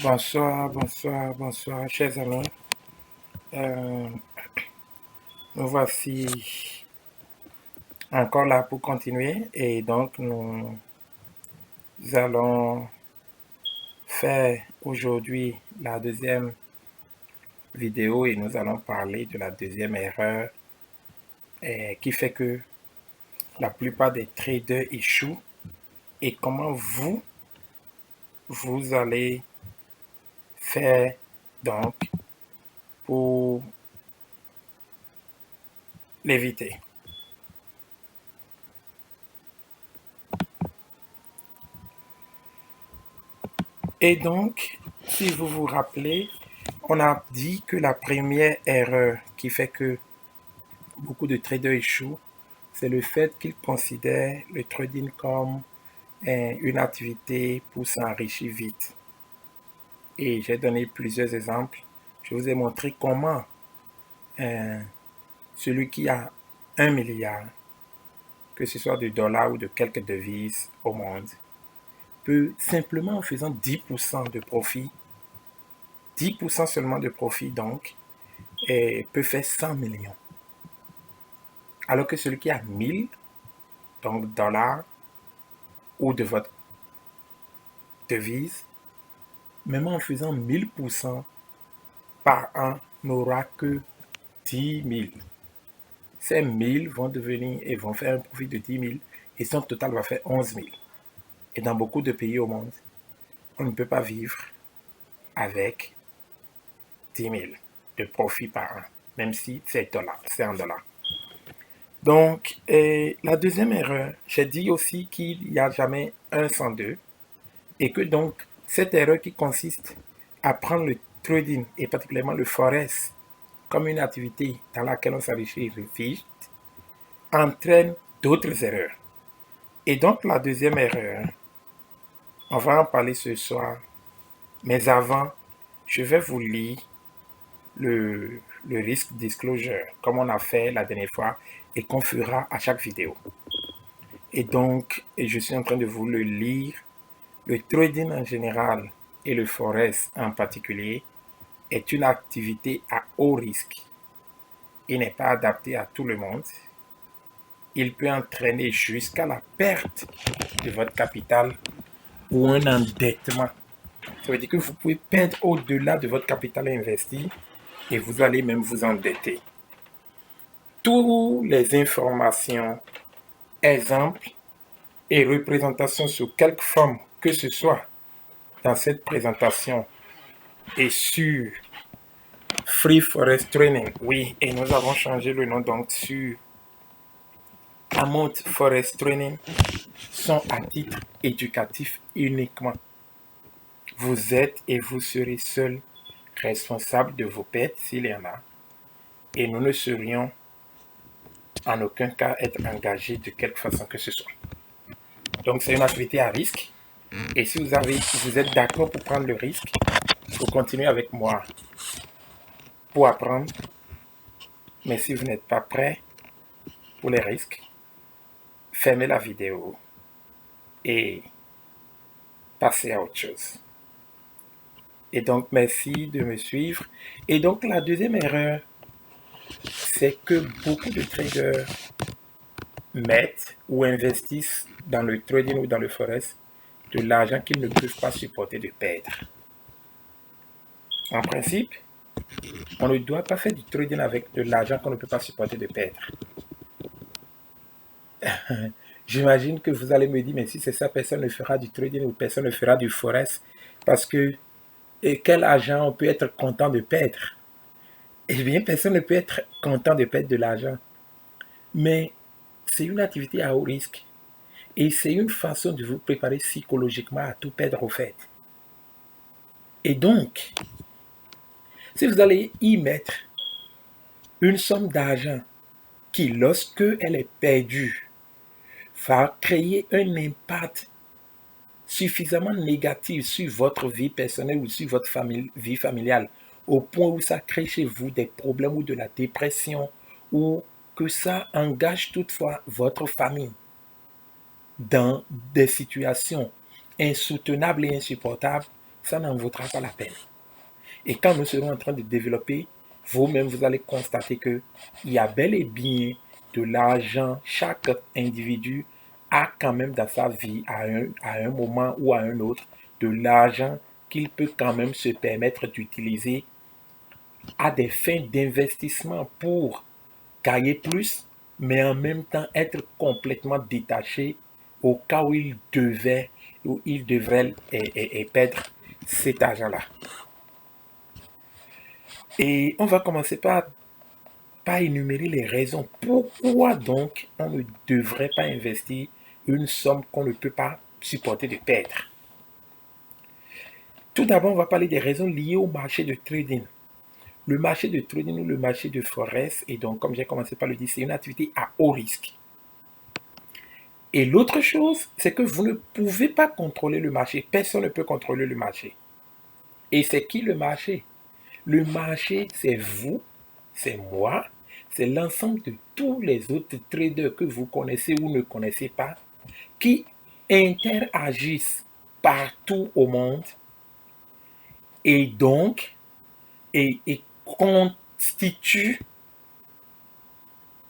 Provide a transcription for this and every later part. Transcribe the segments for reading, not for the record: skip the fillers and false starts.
Bonsoir, chers amis. Euh, Nous voici encore là pour continuer et donc nous allons faire aujourd'hui la deuxième vidéo et nous allons parler de la deuxième erreur qui fait que la plupart des traders échouent et comment vous allez faire donc pour l'éviter. Et donc, si vous vous rappelez, on a dit que la première erreur qui fait que beaucoup de traders échouent, c'est le fait qu'ils considèrent le trading comme une activité pour s'enrichir vite. Et j'ai donné plusieurs exemples. Je vous ai montré comment euh, celui qui a 1 milliard, que ce soit de dollars ou de quelques devises au monde, peut simplement en faisant 10% de profit, 10% seulement de profit donc, peut faire 100 millions. Alors que celui qui a 1000 donc dollars ou de votre devise, même en faisant 1000% par an, n'aura que 10 000. Ces 1000 vont devenir et vont faire un profit de 10 000 et son total va faire 11 000. Et dans beaucoup de pays au monde, on ne peut pas vivre avec 10 000 de profit par an, même si c'est en dollars. Donc, la deuxième erreur, j'ai dit aussi qu'il n'y a jamais un sans deux et que donc cette erreur qui consiste à prendre le trading et particulièrement le forex comme une activité dans laquelle on s'enrichit vite entraîne d'autres erreurs. Et donc la deuxième erreur, on va en parler ce soir, mais avant, je vais vous lire le risk disclosure comme on a fait la dernière fois et qu'on fera à chaque vidéo. Et donc, je suis en train de vous le lire. Le trading en général et le forex en particulier est une activité à haut risque. Il n'est pas adapté à tout le monde. Il peut entraîner jusqu'à la perte de votre capital ou un endettement. Ça veut dire que vous pouvez perdre au-delà de votre capital investi et vous allez même vous endetter. Toutes les informations, exemples et représentations sous quelque forme que ce soit dans cette présentation et sur Free Forest Training, oui, et nous avons changé le nom donc sur Amount Forest Training, sont à titre éducatif uniquement. Vous êtes et vous serez seul responsable de vos pertes s'il y en a, et nous ne serions en aucun cas être engagés de quelque façon que ce soit. Donc c'est une activité à risque, et si vous êtes d'accord pour prendre le risque, il faut continuer avec moi pour apprendre, mais si vous n'êtes pas prêt pour les risques, fermez la vidéo et passez à autre chose. Et donc, merci de me suivre. Et donc, la deuxième erreur, c'est que beaucoup de traders mettent ou investissent dans le trading ou dans le forex de l'argent qu'ils ne peuvent pas supporter de perdre. En principe, on ne doit pas faire du trading avec de l'argent qu'on ne peut pas supporter de perdre. J'imagine que vous allez me dire, mais si c'est ça, personne ne fera du trading ou personne ne fera du forex parce que quel argent on peut être content de perdre? Eh bien, personne ne peut être content de perdre de l'argent. Mais c'est une activité à haut risque. Et c'est une façon de vous préparer psychologiquement à tout perdre au fait. Et donc, si vous allez y mettre une somme d'argent qui, lorsque elle est perdue, va créer un impact suffisamment négatif sur votre vie personnelle ou sur votre vie familiale, au point où ça crée chez vous des problèmes ou de la dépression, ou que ça engage toutefois votre famille dans des situations insoutenables et insupportables, ça n'en vaudra pas la peine. Et quand nous serons en train de développer, vous-même, vous allez constater qu'il y a bel et bien de l'argent. Chaque individu a quand même dans sa vie, à un moment ou à un autre, de l'argent qu'il peut quand même se permettre d'utiliser à des fins d'investissement pour gagner plus, mais en même temps être complètement détaché au cas où il devrait perdre cet argent-là. Et on va commencer par énumérer les raisons pourquoi donc on ne devrait pas investir une somme qu'on ne peut pas supporter de perdre. Tout d'abord, on va parler des raisons liées au marché de trading. Le marché de trading ou le marché de forex, et donc comme j'ai commencé par le dire, c'est une activité à haut risque. Et l'autre chose, c'est que vous ne pouvez pas contrôler le marché. Personne ne peut contrôler le marché. Et c'est qui le marché? Le marché, c'est vous, c'est moi, c'est l'ensemble de tous les autres traders que vous connaissez ou ne connaissez pas qui interagissent partout au monde et donc et constituent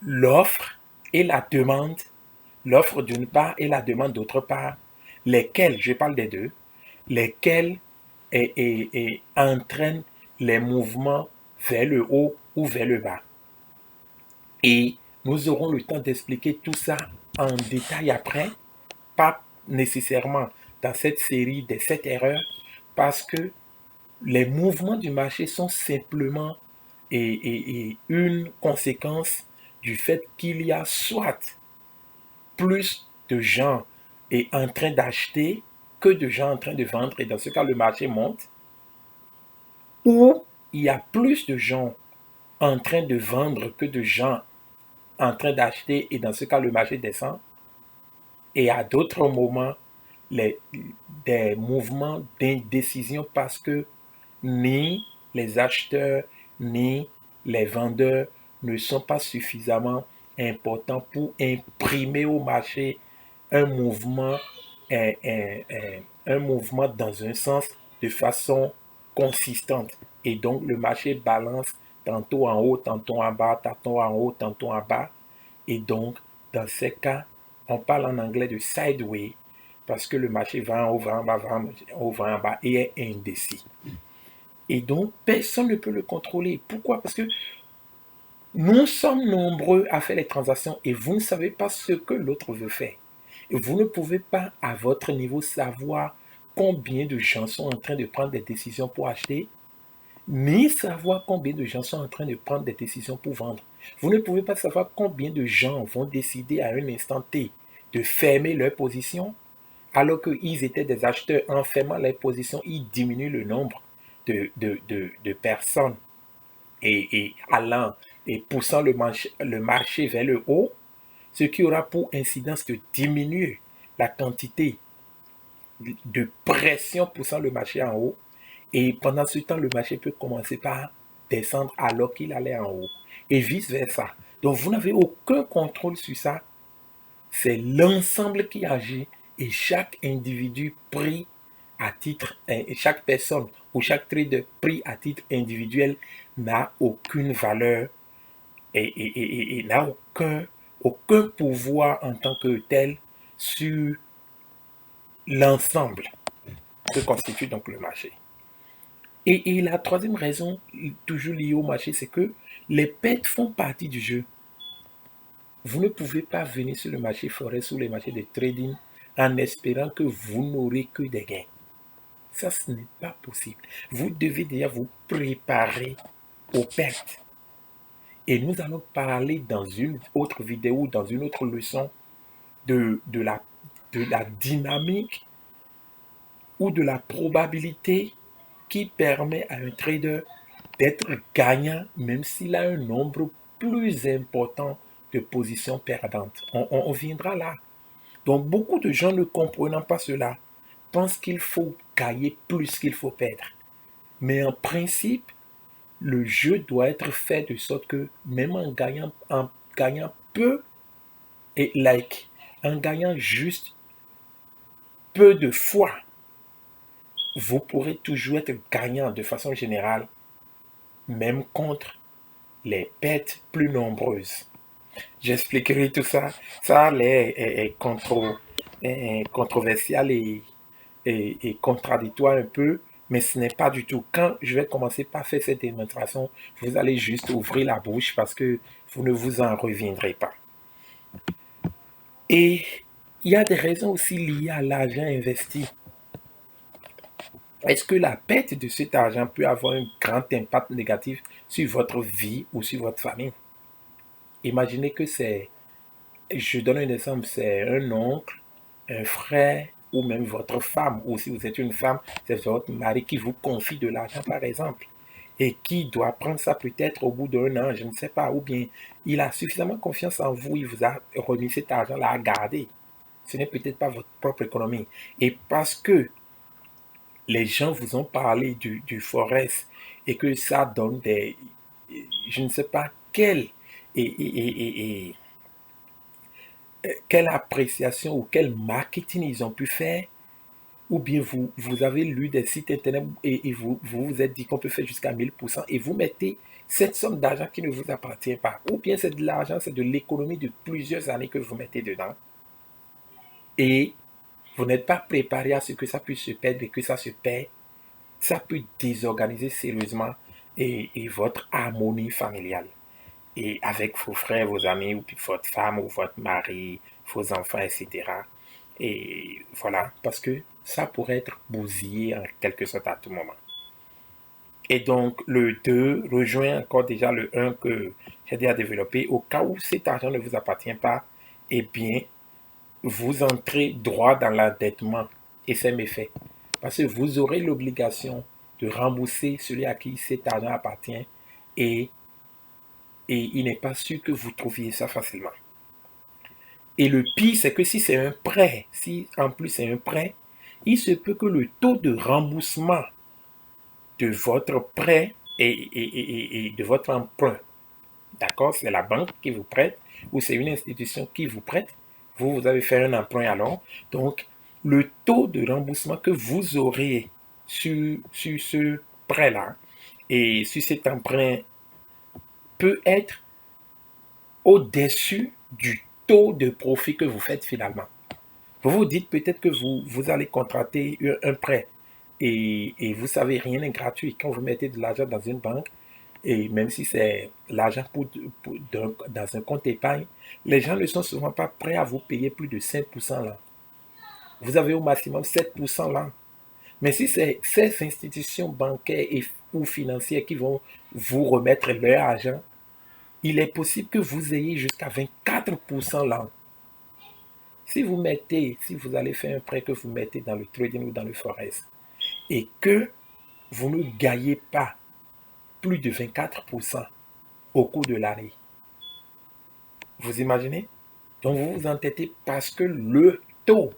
l'offre et la demande, l'offre d'une part et la demande d'autre part, lesquelles, je parle des deux, lesquelles entraînent les mouvements vers le haut ou vers le bas. Et nous aurons le temps d'expliquer tout ça en détail après, pas nécessairement dans cette série des 7 erreurs, parce que les mouvements du marché sont simplement une conséquence du fait qu'il y a soit plus de gens en train d'acheter que de gens en train de vendre, et dans ce cas, le marché monte, ou il y a plus de gens en train de vendre que de gens en train d'acheter, et dans ce cas, le marché descend. Et à d'autres moments, des mouvements d'indécision parce que ni les acheteurs ni les vendeurs ne sont pas suffisamment importants pour imprimer au marché un mouvement, un mouvement dans un sens de façon consistante. Et donc le marché balance tantôt en haut, tantôt en bas, tantôt en haut, tantôt en bas. Et donc, dans ces cas, on parle en anglais de sideway parce que le marché va en haut, va en bas, va en haut, va en bas et est indécis. Et donc, personne ne peut le contrôler. Pourquoi? Parce que nous sommes nombreux à faire les transactions et vous ne savez pas ce que l'autre veut faire. Et vous ne pouvez pas, à votre niveau, savoir combien de gens sont en train de prendre des décisions pour acheter, ni savoir combien de gens sont en train de prendre des décisions pour vendre. Vous ne pouvez pas savoir combien de gens vont décider à un instant T de fermer leur position, alors qu'ils étaient des acheteurs. En fermant leur position, ils diminuent le nombre de personnes et allant et poussant le marché vers le haut, ce qui aura pour incidence de diminuer la quantité de pression poussant le marché en haut. Et pendant ce temps, le marché peut commencer par descendre alors qu'il allait en haut. Et vice-versa. Donc, vous n'avez aucun contrôle sur ça. C'est l'ensemble qui agit et chaque individu pris à titre, et chaque personne ou chaque trader pris à titre individuel n'a aucune valeur et n'a aucun pouvoir en tant que tel sur l'ensemble que constitue donc le marché. Et la troisième raison, toujours liée au marché, c'est que les pertes font partie du jeu. Vous ne pouvez pas venir sur le marché forex ou les marchés de trading en espérant que vous n'aurez que des gains. Ça, ce n'est pas possible. Vous devez déjà vous préparer aux pertes. Et nous allons parler dans une autre vidéo, dans une autre leçon, de la dynamique ou de la probabilité qui permet à un trader d'être gagnant même s'il a un nombre plus important de positions perdantes. On viendra là. Donc beaucoup de gens ne comprenant pas cela pensent qu'il faut gagner plus qu'il faut perdre. Mais en principe, le jeu doit être fait de sorte que même en gagnant peu, en gagnant juste peu de fois, vous pourrez toujours être gagnant de façon générale, même contre les pertes plus nombreuses. J'expliquerai tout ça. Ça est controversial et contradictoire un peu, mais ce n'est pas du tout. Quand je vais commencer par faire cette démonstration, vous allez juste ouvrir la bouche parce que vous ne vous en reviendrez pas. Et il y a des raisons aussi liées à l'argent investi. Est-ce que la perte de cet argent peut avoir un grand impact négatif sur votre vie ou sur votre famille? Imaginez que je donne un exemple, c'est un oncle, un frère ou même votre femme, ou si vous êtes une femme, c'est votre mari qui vous confie de l'argent par exemple, et qui doit prendre ça peut-être au bout d'un an, je ne sais pas, ou bien il a suffisamment confiance en vous, il vous a remis cet argent-là à garder. Ce n'est peut-être pas votre propre économie. Et parce que les gens vous ont parlé du Forex et que ça donne je ne sais pas et quelle appréciation ou quel marketing ils ont pu faire, ou bien vous avez lu des sites internet et vous êtes dit qu'on peut faire jusqu'à 1000% et vous mettez cette somme d'argent qui ne vous appartient pas, ou bien c'est de l'argent, c'est de l'économie de plusieurs années que vous mettez dedans, et vous n'êtes pas préparé à ce que ça puisse se perdre et que ça se perd, ça peut désorganiser sérieusement et votre harmonie familiale. Et avec vos frères, vos amis, ou puis votre femme, ou votre mari, vos enfants, etc. Et voilà, parce que ça pourrait être bousillé en quelque sorte à tout moment. Et donc, le 2 rejoint encore déjà le un que j'ai déjà développé. Au cas où cet argent ne vous appartient pas, eh bien, vous entrez droit dans l'endettement et c'est méfait. Parce que vous aurez l'obligation de rembourser celui à qui cet argent appartient et, et il n'est pas sûr que vous trouviez ça facilement. Et le pire, c'est que si c'est un prêt, si en plus c'est un prêt, il se peut que le taux de remboursement de votre prêt et de votre emprunt, d'accord, c'est la banque qui vous prête ou c'est une institution qui vous prête, vous avez fait un emprunt alors, donc le taux de remboursement que vous aurez sur ce prêt-là et sur cet emprunt peut être au-dessus du taux de profit que vous faites finalement. Vous vous dites peut-être que vous allez contracter un prêt et vous savez, rien n'est gratuit. Quand vous mettez de l'argent dans une banque, et même si c'est l'argent dans un compte épargne, les gens ne sont souvent pas prêts à vous payer plus de 5% là. Vous avez au maximum 7% là. Mais si c'est ces institutions bancaires ou financières qui vont vous remettre leur argent, il est possible que vous ayez jusqu'à 24% là. Si vous allez faire un prêt que vous mettez dans le trading ou dans le forex et que vous ne gagnez pas plus de 24% au cours de l'année, vous imaginez? Donc vous vous entêtez parce que le taux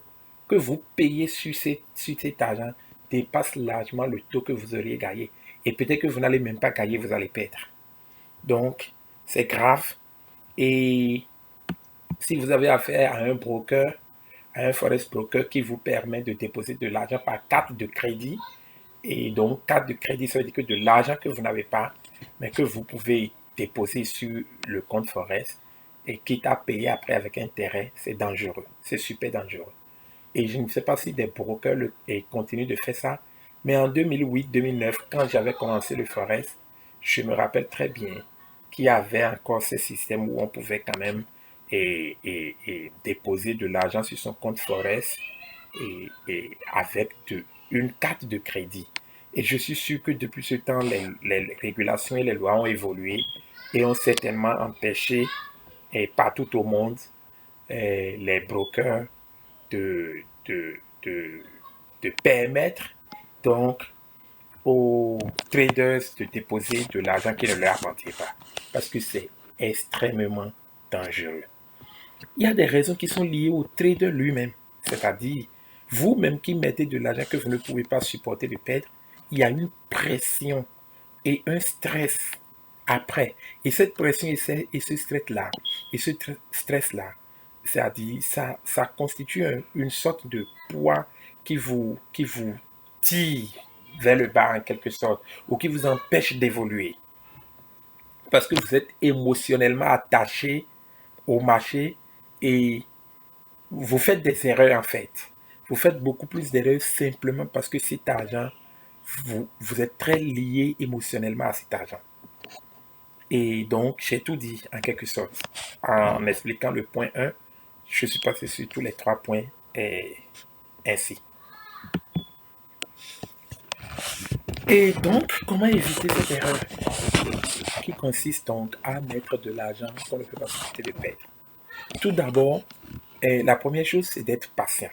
que vous payez sur cet argent dépasse largement le taux que vous auriez gagné. Et peut-être que vous n'allez même pas gagner, vous allez perdre. Donc, c'est grave. Et si vous avez affaire à un broker, à un forex broker qui vous permet de déposer de l'argent par carte de crédit, et donc carte de crédit, ça veut dire que de l'argent que vous n'avez pas, mais que vous pouvez déposer sur le compte forex, et quitte à payer après avec intérêt, c'est dangereux. C'est super dangereux. Et je ne sais pas si des brokers continuent de faire ça, mais en 2008-2009, quand j'avais commencé le forex, je me rappelle très bien qu'il y avait encore ce système où on pouvait quand même et déposer de l'argent sur son compte forex et avec une carte de crédit. Et je suis sûr que depuis ce temps, les régulations et les lois ont évolué et ont certainement empêché partout au monde les brokers de, de, de, de permettre donc aux traders de déposer de l'argent qui ne leur appartient pas. Parce que c'est extrêmement dangereux. Il y a des raisons qui sont liées au trader lui-même. C'est-à-dire, vous-même qui mettez de l'argent que vous ne pouvez pas supporter de perdre, il y a une pression et un stress après. Et cette pression et ce stress-là, c'est-à-dire, ça constitue une sorte de poids qui vous tire vers le bas en quelque sorte, ou qui vous empêche d'évoluer. Parce que vous êtes émotionnellement attaché au marché et vous faites des erreurs en fait. Vous faites beaucoup plus d'erreurs simplement parce que cet argent, vous êtes très lié émotionnellement à cet argent. Et donc, j'ai tout dit en quelque sorte. En expliquant le point 1, je suis passé sur tous les 3 points et ainsi. Et donc, comment éviter cette erreur qui consiste donc à mettre de l'argent qu'on ne peut pas profiter de perdre? Tout d'abord, la première chose, c'est d'être patient.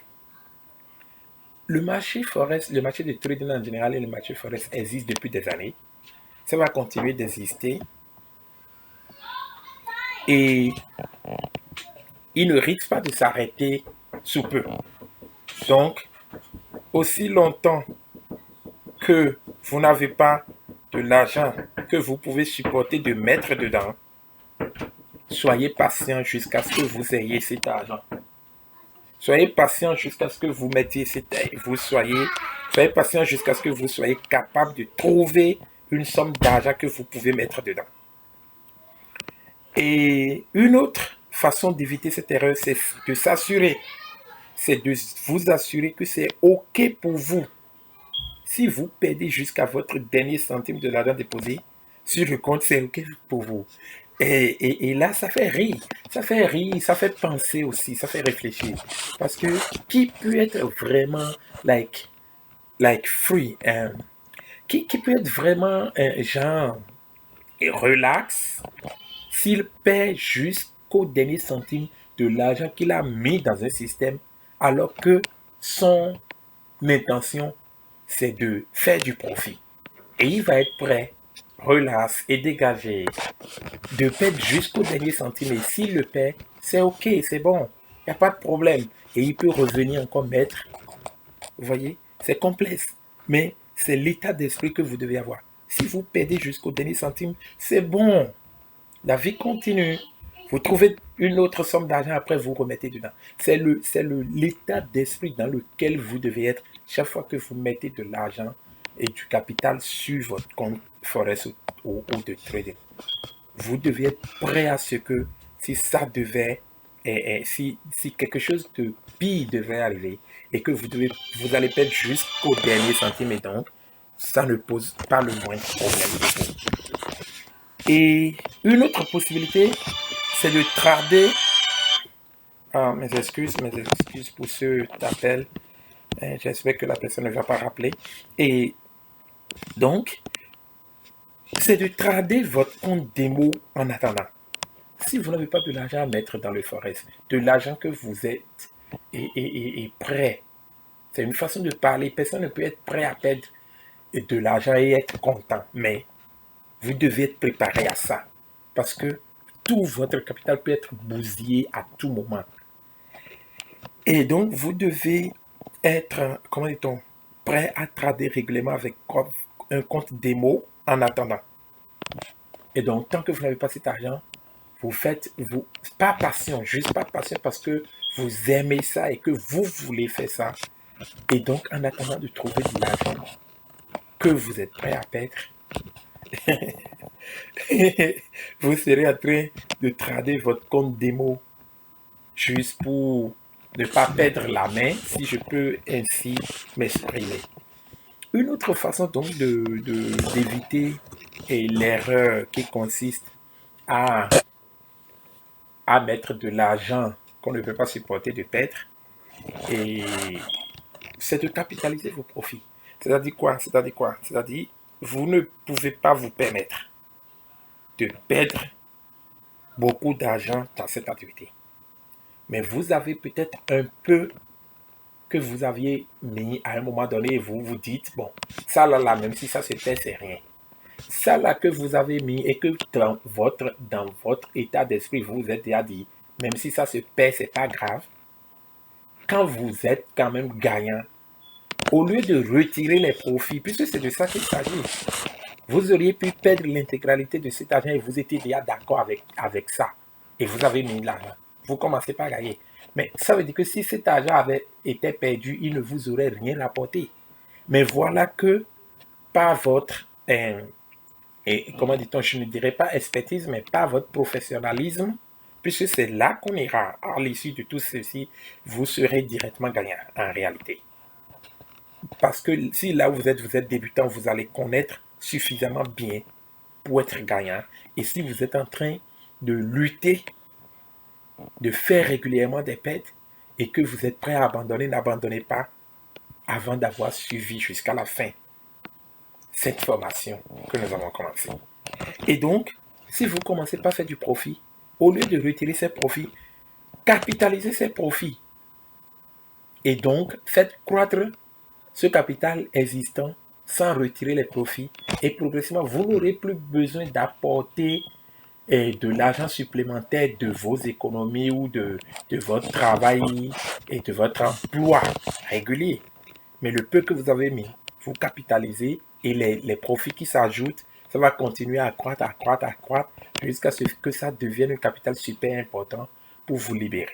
Le marché forex, le marché de trading en général et le marché forex existent depuis des années. Ça va continuer d'exister. Et il ne risque pas de s'arrêter sous peu. Donc, aussi longtemps que vous n'avez pas de l'argent que vous pouvez supporter de mettre dedans, soyez patient jusqu'à ce que vous ayez cet argent. Soyez patient jusqu'à ce que vous mettiez soyez patient jusqu'à ce que vous soyez capable de trouver une somme d'argent que vous pouvez mettre dedans. Et une autre façon d'éviter cette erreur, c'est de s'assurer, c'est de vous assurer que c'est OK pour vous. Si vous perdez jusqu'à votre dernier centime de l'argent déposé sur le compte, c'est OK pour vous. Et là, ça fait rire. Ça fait rire, ça fait penser aussi, ça fait réfléchir. Parce que qui peut être vraiment free, qui peut être vraiment genre relax s'il perd jusqu'au dernier centime de l'argent qu'il a mis dans un système alors que son intention c'est de faire du profit. Et il va être prêt, relax et dégagé, de perdre jusqu'au dernier centime. Et s'il le perd, c'est OK, c'est bon, il n'y a pas de problème. Et il peut revenir encore mettre. Vous voyez, c'est complexe, mais c'est l'état d'esprit que vous devez avoir. Si vous perdez jusqu'au dernier centime, c'est bon. La vie continue. Vous trouvez une autre somme d'argent, après vous remettez dedans. C'est l'état d'esprit dans lequel vous devez être chaque fois que vous mettez de l'argent et du capital sur votre compte Forex ou de trading. Vous devez être prêt à ce que si ça devait, si quelque chose de pire devait arriver et que vous allez perdre jusqu'au dernier centime et donc ça ne pose pas le moindre problème. Et une autre possibilité, c'est de trader. Ah, mes excuses pour ce appel. J'espère que la personne ne va pas rappeler. Et donc, c'est de trader votre compte démo en attendant. Si vous n'avez pas de l'argent à mettre dans le forex, de l'argent que vous êtes et prêt, c'est une façon de parler. Personne ne peut être prêt à perdre de l'argent et être content. Mais vous devez être préparé à ça. Parce que tout votre capital peut être bousillé à tout moment. Et donc, vous devez être, comment dit-on, prêt à trader régulièrement avec un compte démo en attendant. Et donc, tant que vous n'avez pas cet argent, pas patient, juste pas patient parce que vous aimez ça et que vous voulez faire ça. Et donc, en attendant de trouver de l'argent que vous êtes prêt à perdre, vous serez en train de trader votre compte démo juste pour ne pas perdre la main, si je peux ainsi m'exprimer. Une autre façon donc d'éviter l'erreur qui consiste à mettre de l'argent qu'on ne peut pas supporter de perdre, et c'est de capitaliser vos profits. C'est-à-dire quoi? C'est-à-dire, vous ne pouvez pas vous permettre de perdre beaucoup d'argent dans cette activité. Mais vous avez peut-être un peu que vous aviez mis à un moment donné et vous vous dites, bon, ça là, même si ça se perd, c'est rien. Ça là que vous avez mis et que dans votre état d'esprit, vous vous êtes déjà dit, même si ça se perd, c'est pas grave. Quand vous êtes quand même gagnant, au lieu de retirer les profits, puisque c'est de ça qu'il s'agit, vous auriez pu perdre l'intégralité de cet argent et vous étiez déjà d'accord avec ça. Et vous avez mis l'argent. Vous commencez par gagner. Mais ça veut dire que si cet argent avait été perdu, il ne vous aurait rien rapporté. Mais voilà que par votre, et comment dit-on, je ne dirais pas expertise, mais par votre professionnalisme, puisque c'est là qu'on ira à l'issue de tout ceci, vous serez directement gagnant en réalité. Parce que si là où vous êtes débutant, vous allez connaître suffisamment bien pour être gagnant. Et si vous êtes en train de lutter, de faire régulièrement des pertes, et que vous êtes prêt à abandonner, n'abandonnez pas avant d'avoir suivi jusqu'à la fin cette formation que nous avons commencée. Et donc, si vous commencez par faire du profit, au lieu de retirer ces profits, capitalisez ces profits. Et donc, faites croître ce capital existant sans retirer les profits. Et progressivement, vous n'aurez plus besoin d'apporter de l'argent supplémentaire de vos économies ou de votre travail et de votre emploi régulier. Mais le peu que vous avez mis, vous capitalisez et les profits qui s'ajoutent, ça va continuer à croître, à croître, à croître jusqu'à ce que ça devienne un capital super important pour vous libérer.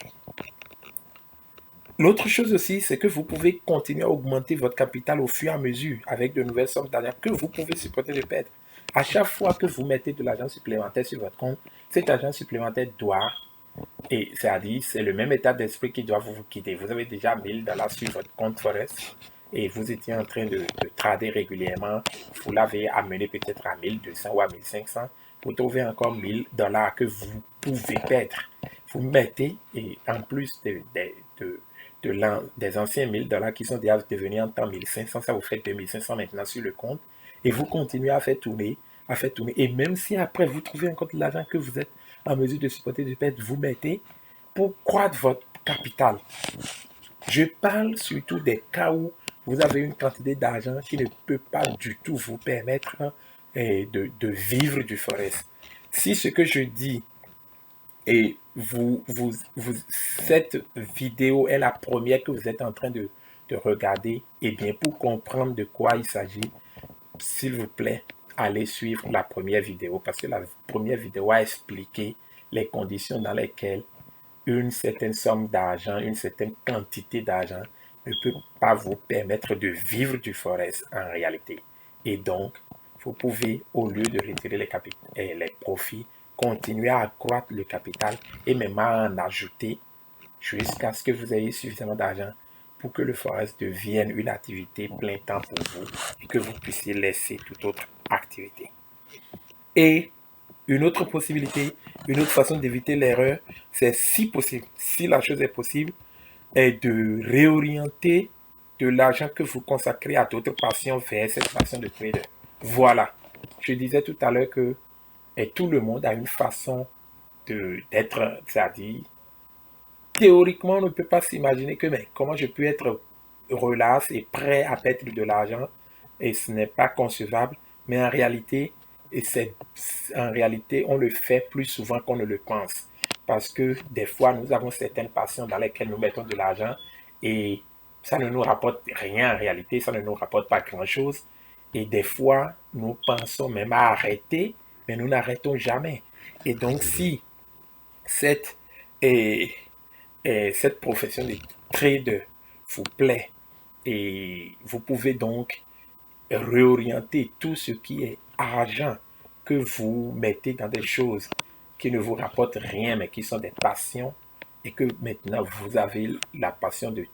L'autre chose aussi, c'est que vous pouvez continuer à augmenter votre capital au fur et à mesure avec de nouvelles sommes d'argent que vous pouvez supporter de perdre. À chaque fois que vous mettez de l'argent supplémentaire sur votre compte, cet argent supplémentaire doit, et c'est-à-dire c'est le même état d'esprit qui doit vous quitter. Vous avez déjà 1000 $ sur votre compte Forex et vous étiez en train de trader régulièrement, vous l'avez amené peut-être à 1200 ou à 1500, vous trouvez encore 1000 $ que vous pouvez perdre. Vous mettez, et en plus des anciens 1000 $ qui sont déjà devenus en temps 1500, ça vous fait 2500 maintenant sur le compte, et vous continuez à faire tourner, et même si après vous trouvez encore de l'argent que vous êtes en mesure de supporter de perdre, vous mettez pour croître votre capital. Je parle surtout des cas où vous avez une quantité d'argent qui ne peut pas du tout vous permettre de vivre du forex. Si ce que je dis et cette vidéo est la première que vous êtes en train de regarder, et bien pour comprendre de quoi il s'agit, s'il vous plaît, allez suivre la première vidéo parce que la première vidéo a expliqué les conditions dans lesquelles une certaine somme d'argent, une certaine quantité d'argent ne peut pas vous permettre de vivre du forex en réalité. Et donc, vous pouvez, au lieu de retirer les profits, continuer à accroître le capital et même à en ajouter jusqu'à ce que vous ayez suffisamment d'argent pour que le forex devienne une activité plein temps pour vous et que vous puissiez laisser toute autre activité. Et une autre possibilité, une autre façon d'éviter l'erreur, c'est si possible, si la chose est possible, est de réorienter de l'argent que vous consacrez à d'autres passions vers cette passion de trader. Voilà. Je disais tout à l'heure que tout le monde a une façon d'être, c'est-à-dire, théoriquement, on ne peut pas s'imaginer que, mais comment je peux être relax et prêt à perdre de l'argent et ce n'est pas concevable, mais en réalité, on le fait plus souvent qu'on ne le pense. Parce que des fois, nous avons certaines passions dans lesquelles nous mettons de l'argent et ça ne nous rapporte rien en réalité, ça ne nous rapporte pas grand-chose. Et des fois, nous pensons même à arrêter, mais nous n'arrêtons jamais. Et donc, si cette, et, cette profession de trader vous plaît et vous pouvez donc réorienter tout ce qui est argent que vous mettez dans des choses qui ne vous rapportent rien mais qui sont des passions et que maintenant vous avez la passion de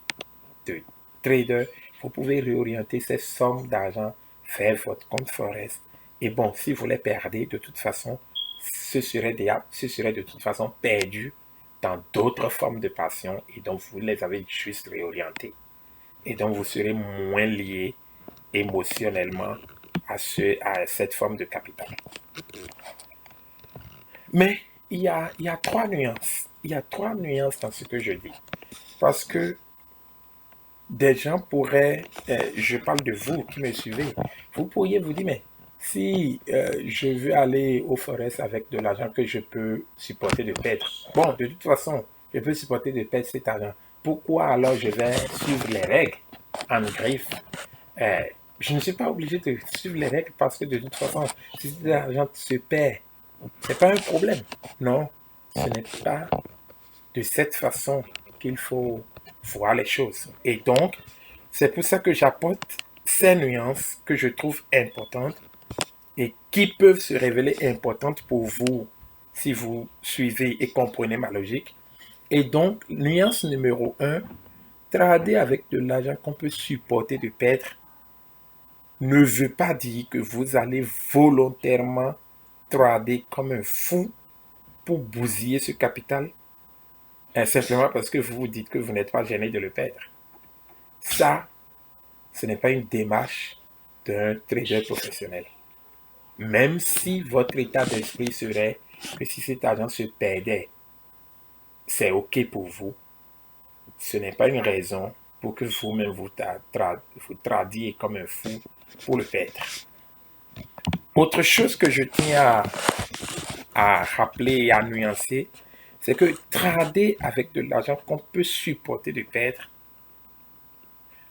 trader, vous pouvez réorienter ces sommes d'argent vers votre compte Forex. Et bon, si vous les perdez, de toute façon, ce serait de toute façon perdu dans d'autres formes de passion et donc vous les avez juste réorientés. Et donc vous serez moins lié émotionnellement à cette forme de capital. Mais il y a trois nuances. Il y a trois nuances dans ce que je dis. Parce que des gens pourraient, je parle de vous qui me suivez, vous pourriez vous dire, mais si je veux aller au Forex avec de l'argent que je peux supporter de perdre, bon, de toute façon, je peux supporter de perdre cet argent. Pourquoi alors je vais suivre les règles en griffe? Je ne suis pas obligé de suivre les règles parce que de toute façon, si l'argent se perd, c'est pas un problème. Non, ce n'est pas de cette façon qu'il faut voir les choses. Et donc, c'est pour ça que j'apporte ces nuances que je trouve importantes et qui peuvent se révéler importantes pour vous si vous suivez et comprenez ma logique. Et donc, nuance numéro un, trader avec de l'argent qu'on peut supporter de perdre ne veut pas dire que vous allez volontairement trader comme un fou pour bousiller ce capital, simplement parce que vous vous dites que vous n'êtes pas gêné de le perdre. Ça, ce n'est pas une démarche d'un trader professionnel. Même si votre état d'esprit serait que si cet argent se perdait, c'est OK pour vous, ce n'est pas une raison pour que vous-même vous tradiez comme un fou pour le perdre. Autre chose que je tiens à rappeler et à nuancer, c'est que trader avec de l'argent qu'on peut supporter de perdre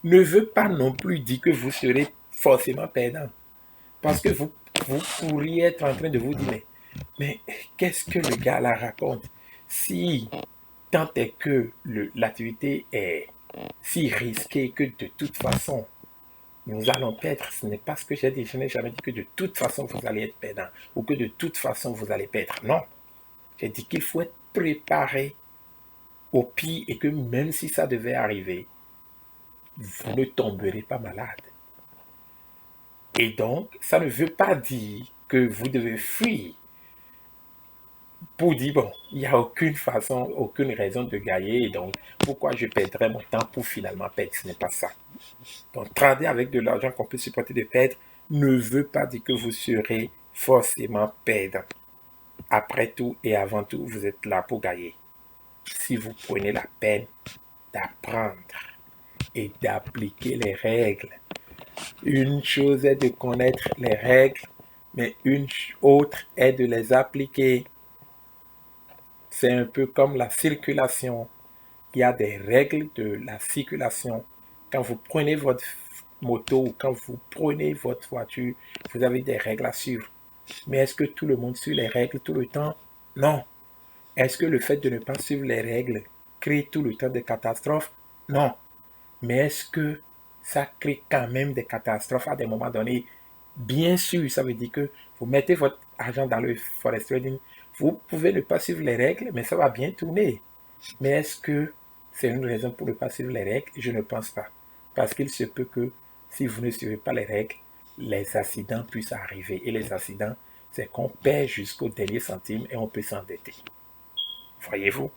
ne veut pas non plus dire que vous serez forcément perdant. Parce que vous pourriez être en train de vous dire, mais qu'est-ce que le gars là raconte? Si tant est que l'activité est si risquée que de toute façon, nous allons perdre, ce n'est pas ce que j'ai dit. Je n'ai jamais dit que de toute façon, vous allez être perdant ou que de toute façon, vous allez perdre. Non. J'ai dit qu'il faut être préparé au pire et que même si ça devait arriver, vous ne tomberez pas malade. Et donc, ça ne veut pas dire que vous devez fuir pour dire, bon, il n'y a aucune façon, aucune raison de gagner, donc pourquoi je perdrais mon temps pour finalement perdre? Ce n'est pas ça. Donc, trader avec de l'argent qu'on peut supporter de perdre ne veut pas dire que vous serez forcément perdant. Après tout et avant tout, vous êtes là pour gagner. Si vous prenez la peine d'apprendre et d'appliquer les règles. Une chose est de connaître les règles, mais une autre est de les appliquer. C'est un peu comme la circulation. Il y a des règles de la circulation. Quand vous prenez votre moto ou quand vous prenez votre voiture, vous avez des règles à suivre. Mais est-ce que tout le monde suit les règles tout le temps? Non. Est-ce que le fait de ne pas suivre les règles crée tout le temps des catastrophes? Non. Mais est-ce que ça crée quand même des catastrophes à des moments donnés? Bien sûr, ça veut dire que vous mettez votre argent dans le forex trading, vous pouvez ne pas suivre les règles, mais ça va bien tourner. Mais est-ce que c'est une raison pour ne pas suivre les règles? Je ne pense pas. Parce qu'il se peut que si vous ne suivez pas les règles, les accidents puissent arriver. Et les accidents, c'est qu'on perd jusqu'au dernier centime et on peut s'endetter. Voyez-vous?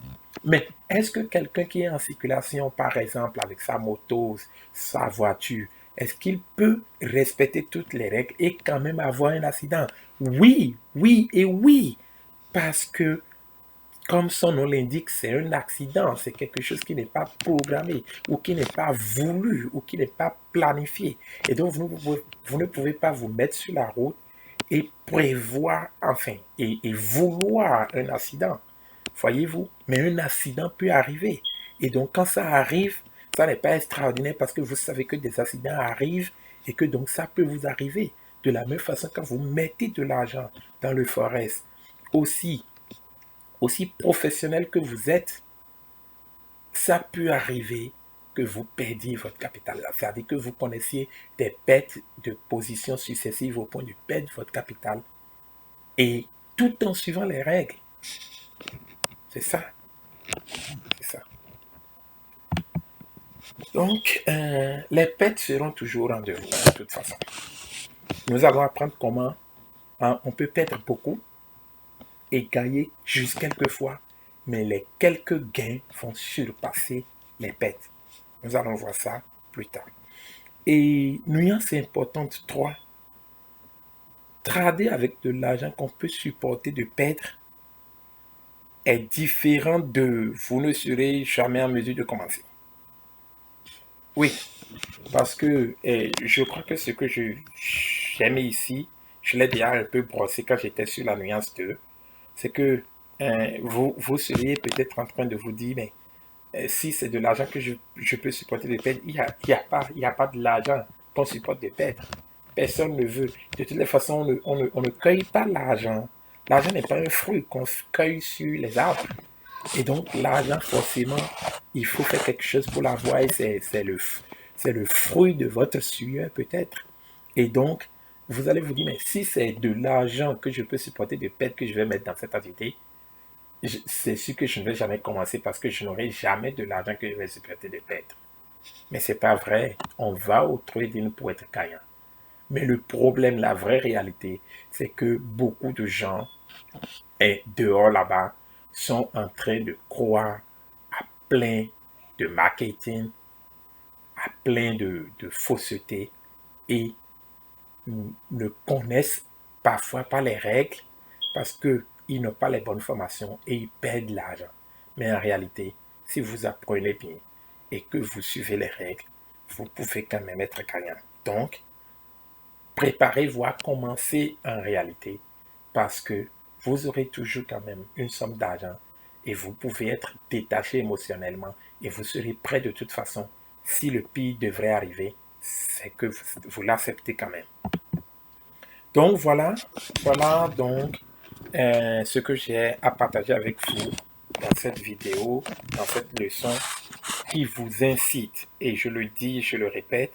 Mais est-ce que quelqu'un qui est en circulation, par exemple, avec sa moto, sa voiture, est-ce qu'il peut respecter toutes les règles et quand même avoir un accident? Oui, oui et oui. Parce que, comme son nom l'indique, c'est un accident, c'est quelque chose qui n'est pas programmé ou qui n'est pas voulu ou qui n'est pas planifié. Et donc, vous ne pouvez pas vous mettre sur la route et prévoir, enfin, et vouloir un accident. Voyez-vous? Mais un accident peut arriver. Et donc, quand ça arrive, ça n'est pas extraordinaire parce que vous savez que des accidents arrivent et que donc ça peut vous arriver. De la même façon, quand vous mettez de l'argent dans le forex, aussi professionnel que vous êtes, ça peut arriver que vous perdiez votre capital. C'est-à-dire que vous connaissiez des pertes de positions successives au point de perdre votre capital et tout en suivant les règles. C'est ça. C'est ça. Donc, les pertes seront toujours en dehors, de toute façon. Nous allons apprendre comment on peut perdre beaucoup et gagner juste quelques fois, mais les quelques gains vont surpasser les pertes. Nous allons voir ça plus tard. Et nuance importante 3, trader avec de l'argent qu'on peut supporter de perdre est différent de vous ne serez jamais en mesure de commencer. Oui, parce que je crois que ce que j'aimais ici, je l'ai déjà un peu brossé quand j'étais sur la nuance 2, c'est que vous seriez peut-être en train de vous dire, mais si c'est de l'argent que je peux supporter de perdre, il n'y a pas de l'argent qu'on supporte de perdre. Personne ne veut. De toutes les façons, on ne cueille pas l'argent. L'argent n'est pas un fruit qu'on cueille sur les arbres. Et donc, l'argent, forcément, il faut faire quelque chose pour l'avoir et c'est c'est le fruit de votre sueur peut-être. Et donc, vous allez vous dire, mais si c'est de l'argent que je peux supporter de perdre que je vais mettre dans cette activité, c'est sûr que je ne vais jamais commencer parce que je n'aurai jamais de l'argent que je vais supporter de perdre. Mais c'est pas vrai. On va au trading pour être gagnant. Mais le problème, la vraie réalité, c'est que beaucoup de gens dehors là-bas sont en train de croire à plein de marketing, à plein de fausseté et ne connaissent parfois pas les règles parce qu'ils n'ont pas les bonnes formations et ils perdent l'argent. Mais en réalité, si vous apprenez bien et que vous suivez les règles, vous pouvez quand même être gagnant. Donc, préparez-vous à commencer en réalité parce que vous aurez toujours quand même une somme d'argent et vous pouvez être détaché émotionnellement et vous serez prêt de toute façon. Si le pire devrait arriver, c'est que vous l'acceptez quand même. Donc voilà donc ce que j'ai à partager avec vous dans cette vidéo, dans cette leçon qui vous incite, et je le dis, je le répète,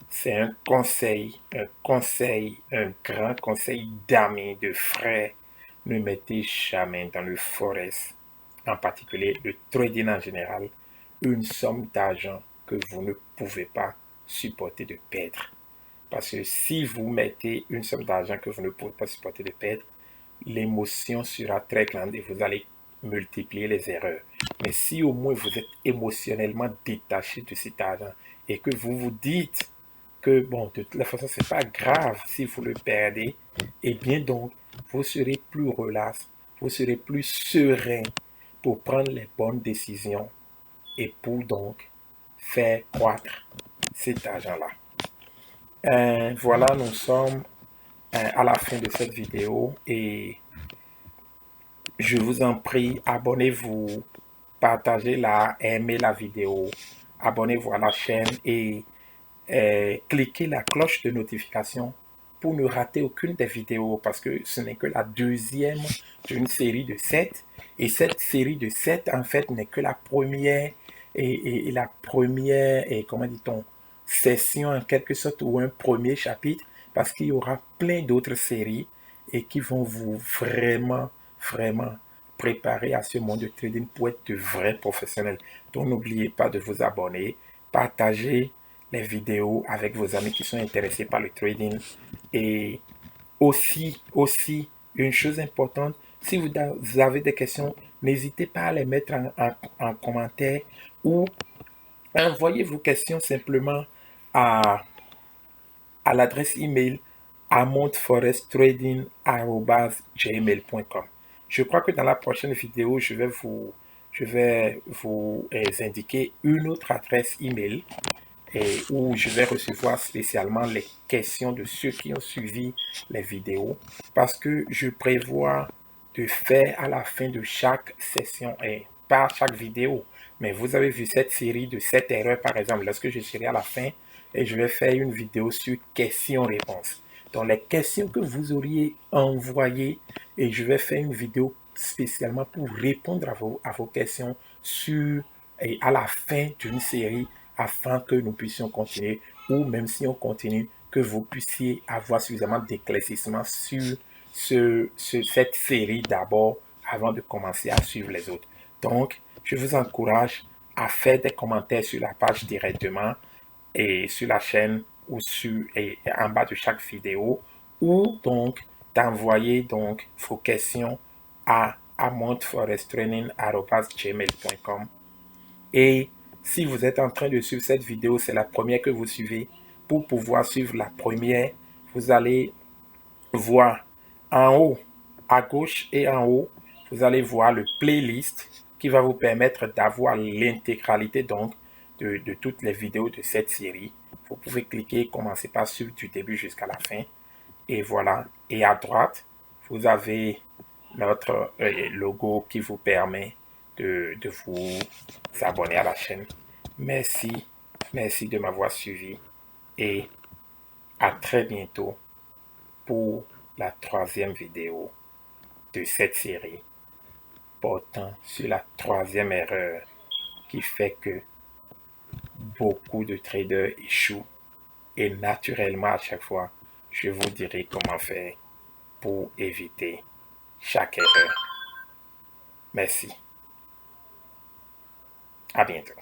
c'est un conseil, un grand conseil d'amis, de frères. Ne mettez jamais dans le forex, en particulier le trading en général, une somme d'argent que vous ne pouvez pas supporter de perdre. Parce que si vous mettez une somme d'argent que vous ne pouvez pas supporter de perdre, l'émotion sera très grande et vous allez multiplier les erreurs. Mais si au moins vous êtes émotionnellement détaché de cet argent et que vous vous dites que, bon, de toute façon, c'est pas grave si vous le perdez, et bien donc, vous serez plus relax, vous serez plus serein pour prendre les bonnes décisions et pour donc faire croître cet argent-là. Voilà, nous sommes à la fin de cette vidéo et je vous en prie, abonnez-vous, partagez-la, aimez la vidéo, abonnez-vous à la chaîne et cliquez la cloche de notification pour ne rater aucune des vidéos parce que ce n'est que la deuxième d'une série de 7 et cette série de 7 en fait n'est que la première et la première et comment dit-on session en quelque sorte ou un premier chapitre parce qu'il y aura plein d'autres séries et qui vont vous vraiment préparer à ce monde de trading pour être de vrais professionnels. Donc n'oubliez pas de vous abonner, partager les vidéos avec vos amis qui sont intéressés par le trading. Et aussi une chose importante, si vous avez des questions, n'hésitez pas à les mettre en commentaire ou envoyez vos questions simplement à, à l'adresse email amontforestrading@gmail.com. Je crois que dans la prochaine vidéo, je vais vous indiquer une autre adresse email et où je vais recevoir spécialement les questions de ceux qui ont suivi les vidéos parce que je prévois de faire à la fin de chaque session et pas chaque vidéo. Mais vous avez vu cette série de 7 erreurs par exemple, lorsque je serai à la fin et je vais faire une vidéo sur questions-réponses. Donc les questions que vous auriez envoyées et je vais faire une vidéo spécialement pour répondre à vos questions sur et à la fin d'une série afin que nous puissions continuer ou même si on continue, que vous puissiez avoir suffisamment d'éclaircissement sur cette série d'abord avant de commencer à suivre les autres. Donc, je vous encourage à faire des commentaires sur la page directement et sur la chaîne ou en bas de chaque vidéo ou donc d'envoyer donc vos questions à amontforesttraining@gmail.com. Et si vous êtes en train de suivre cette vidéo, c'est la première que vous suivez. Pour pouvoir suivre la première, vous allez voir en haut, à gauche et en haut, vous allez voir le playlist qui va vous permettre d'avoir l'intégralité donc de toutes les vidéos de cette série. Vous pouvez cliquer et commencer par suivre du début jusqu'à la fin. Et voilà. Et à droite, vous avez notre logo qui vous permet de vous abonner à la chaîne. Merci, merci de m'avoir suivi et à très bientôt pour la troisième vidéo de cette série portant sur la troisième erreur qui fait que beaucoup de traders échouent. Et naturellement, à chaque fois, je vous dirai comment faire pour éviter chaque erreur. Merci. À bientôt.